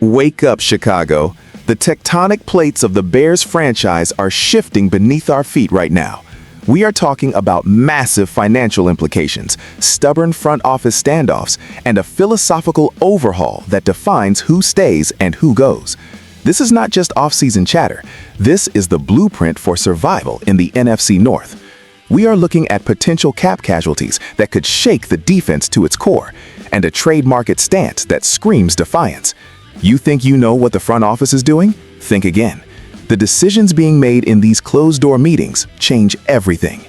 Wake up, Chicago. The tectonic plates of the Bears franchise are shifting beneath our feet right now. We are talking about massive financial implications, stubborn front office standoffs, and a philosophical overhaul that defines who stays and who goes. This is not just off-season chatter. This is the blueprint for survival in the NFC North. We are looking at potential cap casualties that could shake the defense to its core, and a trade market stance that screams defiance. You think you know what the front office is doing? Think again. The decisions being made in these closed-door meetings change everything.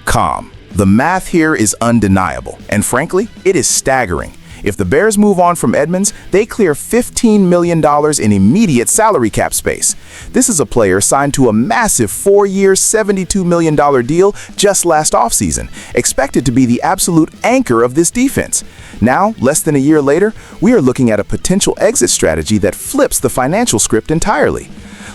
Calm. The math here is undeniable, and frankly, it is staggering. If the Bears move on from Edmonds, they clear $15 million in immediate salary cap space. This is a player signed to a massive 4-year, $72 million deal just last offseason, expected to be the absolute anchor of this defense. Now, less than a year later, we are looking at a potential exit strategy that flips the financial script entirely.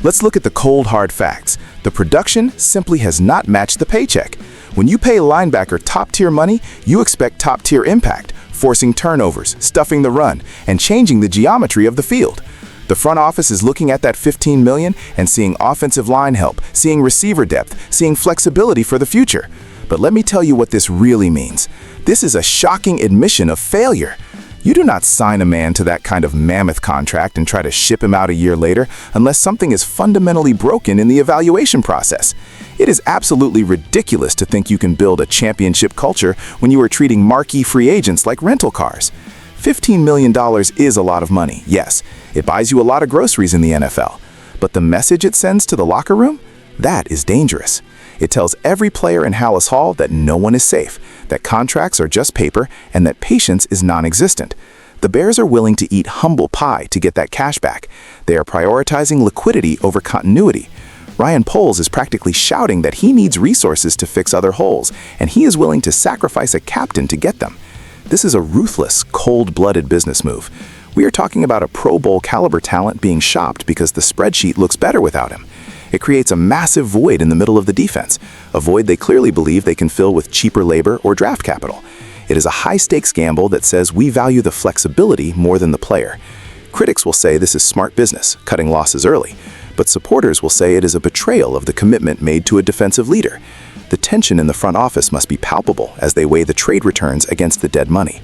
Let's look at the cold, hard facts. The production simply has not matched the paycheck. When you pay a linebacker top-tier money, you expect top-tier impact, forcing turnovers, stuffing the run, and changing the geometry of the field. The front office is looking at that $15 million and seeing offensive line help, seeing receiver depth, seeing flexibility for the future. But let me tell you what this really means. This is a shocking admission of failure. You do not sign a man to that kind of mammoth contract and try to ship him out a year later unless something is fundamentally broken in the evaluation process. It is absolutely ridiculous to think you can build a championship culture when you are treating marquee free agents like rental cars. $15 million is a lot of money, yes. It buys you a lot of groceries in the NFL. But the message it sends to the locker room? That is dangerous. It tells every player in Hallis Hall that no one is safe, that contracts are just paper, and that patience is non-existent. The Bears are willing to eat humble pie to get that cash back. They are prioritizing liquidity over continuity. Ryan Poles is practically shouting that he needs resources to fix other holes, and he is willing to sacrifice a captain to get them. This is a ruthless, cold-blooded business move. We are talking about a Pro Bowl caliber talent being shopped because the spreadsheet looks better without him. It creates a massive void in the middle of the defense, a void they clearly believe they can fill with cheaper labor or draft capital. It is a high-stakes gamble that says we value the flexibility more than the player. Critics will say this is smart business, cutting losses early, but supporters will say it is a betrayal of the commitment made to a defensive leader. The tension in the front office must be palpable as they weigh the trade returns against the dead money.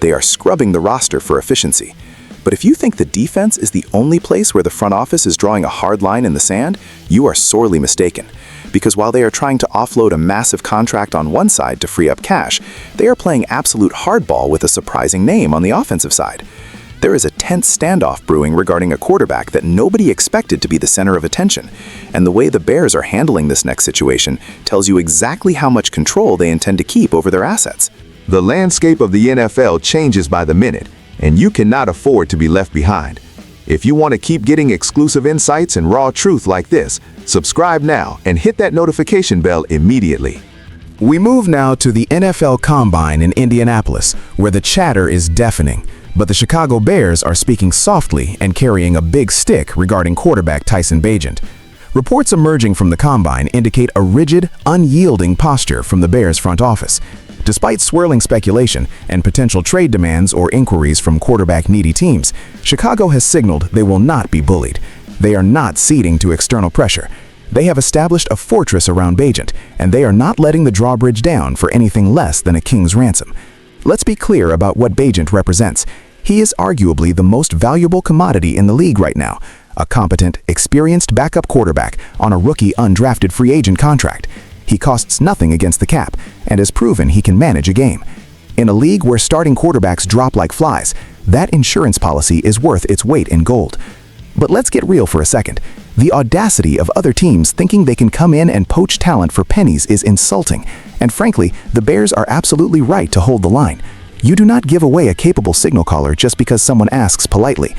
They are scrubbing the roster for efficiency. But if you think the defense is the only place where the front office is drawing a hard line in the sand, you are sorely mistaken. Because while they are trying to offload a massive contract on one side to free up cash, they are playing absolute hardball with a surprising name on the offensive side. There is a tense standoff brewing regarding a quarterback that nobody expected to be the center of attention, and the way the Bears are handling this next situation tells you exactly how much control they intend to keep over their assets. The landscape of the NFL changes by the minute, and you cannot afford to be left behind. If you want to keep getting exclusive insights and raw truth like this, subscribe now and hit that notification bell immediately. We move now to the NFL Combine in Indianapolis, where the chatter is deafening, but the Chicago Bears are speaking softly and carrying a big stick regarding quarterback Tyson Bagent. Reports emerging from the Combine indicate a rigid, unyielding posture from the Bears front office. Despite swirling speculation and potential trade demands or inquiries from quarterback-needy teams, Chicago has signaled they will not be bullied. They are not ceding to external pressure. They have established a fortress around Bagent, and they are not letting the drawbridge down for anything less than a king's ransom. Let's be clear about what Bagent represents. He is arguably the most valuable commodity in the league right now, a competent, experienced backup quarterback on a rookie undrafted free agent contract. He costs nothing against the cap and has proven he can manage a game. In a league where starting quarterbacks drop like flies, that insurance policy is worth its weight in gold. But let's get real for a second. The audacity of other teams thinking they can come in and poach talent for pennies is insulting, and frankly, the Bears are absolutely right to hold the line. You do not give away a capable signal caller just because someone asks politely.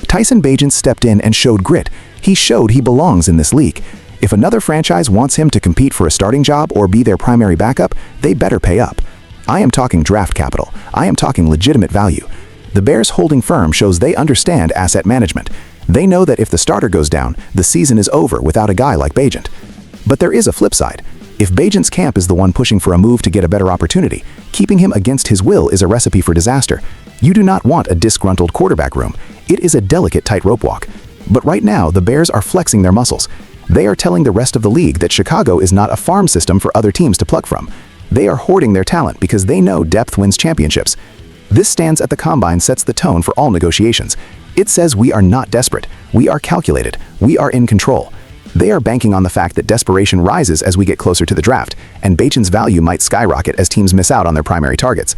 Tyson Bagent stepped in and showed grit. He showed he belongs in this league. If another franchise wants him to compete for a starting job or be their primary backup, they better pay up. I am talking draft capital. I am talking legitimate value. The Bears holding firm shows they understand asset management. They know that if the starter goes down, the season is over without a guy like Bagent. But there is a flip side. If Bagent's camp is the one pushing for a move to get a better opportunity, keeping him against his will is a recipe for disaster. You do not want a disgruntled quarterback room. It is a delicate tightrope walk. But right now, the Bears are flexing their muscles. They are telling the rest of the league that Chicago is not a farm system for other teams to pluck from. They are hoarding their talent because they know depth wins championships. This stance at the Combine sets the tone for all negotiations. It says we are not desperate, we are calculated, we are in control. They are banking on the fact that desperation rises as we get closer to the draft, and Bajan's value might skyrocket as teams miss out on their primary targets.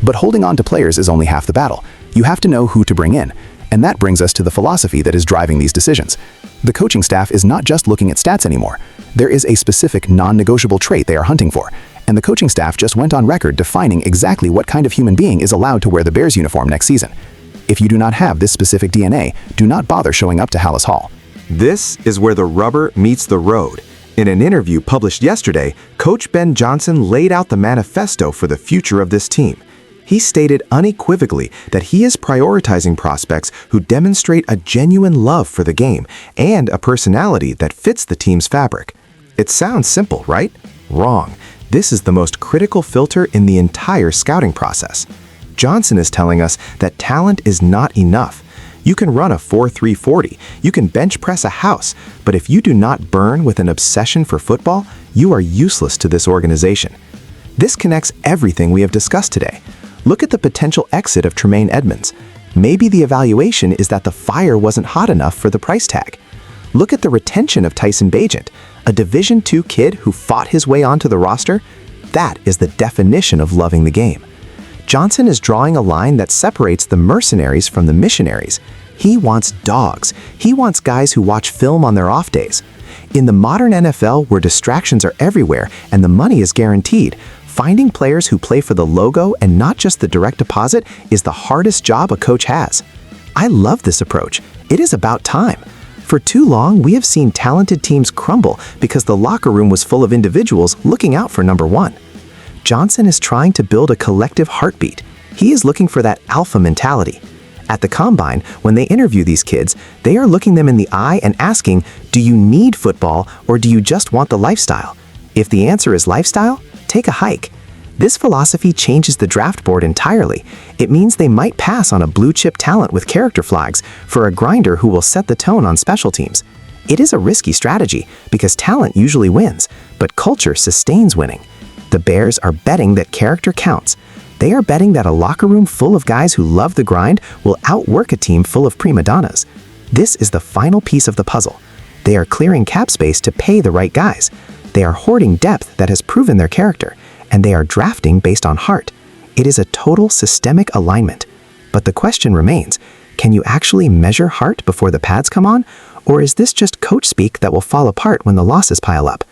But holding on to players is only half the battle. You have to know who to bring in. And that brings us to the philosophy that is driving these decisions. The coaching staff is not just looking at stats anymore. There is a specific non-negotiable trait they are hunting for, and the coaching staff just went on record defining exactly what kind of human being is allowed to wear the Bears uniform next season. If you do not have this specific DNA, do not bother showing up to Hallis Hall. This is where the rubber meets the road. In an interview published yesterday, Coach Ben Johnson laid out the manifesto for the future of this team. He stated unequivocally that he is prioritizing prospects who demonstrate a genuine love for the game and a personality that fits the team's fabric. It sounds simple, right? Wrong. This is the most critical filter in the entire scouting process. Johnson is telling us that talent is not enough. You can run a 4.3 40, you can bench press a house, but if you do not burn with an obsession for football, you are useless to this organization. This connects everything we have discussed today. Look at the potential exit of Tremaine Edmunds. Maybe the evaluation is that the fire wasn't hot enough for the price tag. Look at the retention of Tyson Bagent, a Division II kid who fought his way onto the roster. That is the definition of loving the game. Johnson is drawing a line that separates the mercenaries from the missionaries. He wants dogs. He wants guys who watch film on their off days. In the modern NFL, where distractions are everywhere and the money is guaranteed, finding players who play for the logo and not just the direct deposit is the hardest job a coach has. I love this approach. It is about time. For too long, we have seen talented teams crumble because the locker room was full of individuals looking out for number one. Johnson is trying to build a collective heartbeat. He is looking for that alpha mentality. At the Combine, when they interview these kids, they are looking them in the eye and asking, do you need football or do you just want the lifestyle? If the answer is lifestyle, take a hike. This philosophy changes the draft board entirely. It means they might pass on a blue-chip talent with character flags for a grinder who will set the tone on special teams. It is a risky strategy because talent usually wins, but culture sustains winning. The Bears are betting that character counts. They are betting that a locker room full of guys who love the grind will outwork a team full of prima donnas. This is the final piece of the puzzle. They are clearing cap space to pay the right guys. They are hoarding depth that has proven their character, and they are drafting based on heart. It is a total systemic alignment. But the question remains, can you actually measure heart before the pads come on? Or is this just coach speak that will fall apart when the losses pile up?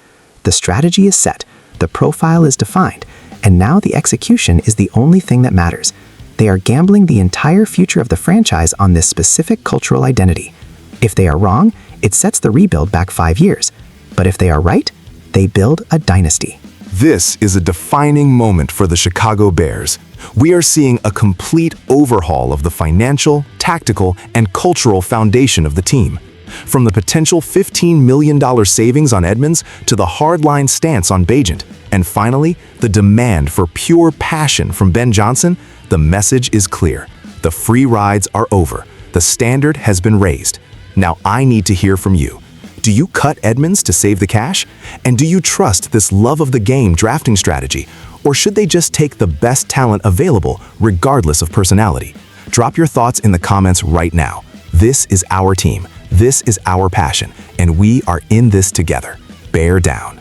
The strategy is set, the profile is defined, and now the execution is the only thing that matters. They are gambling the entire future of the franchise on this specific cultural identity. If they are wrong, it sets the rebuild back 5 years. But if they are right, they build a dynasty. This is a defining moment for the Chicago Bears. We are seeing a complete overhaul of the financial, tactical, and cultural foundation of the team. From the potential $15 million savings on Edmunds to the hardline stance on Bagent, and finally, the demand for pure passion from Ben Johnson, the message is clear. The free rides are over. The standard has been raised. Now I need to hear from you. Do you cut Edmunds to save the cash? And do you trust this love of the game drafting strategy? Or should they just take the best talent available regardless of personality? Drop your thoughts in the comments right now. This is our team. This is our passion, and we are in this together. Bear down.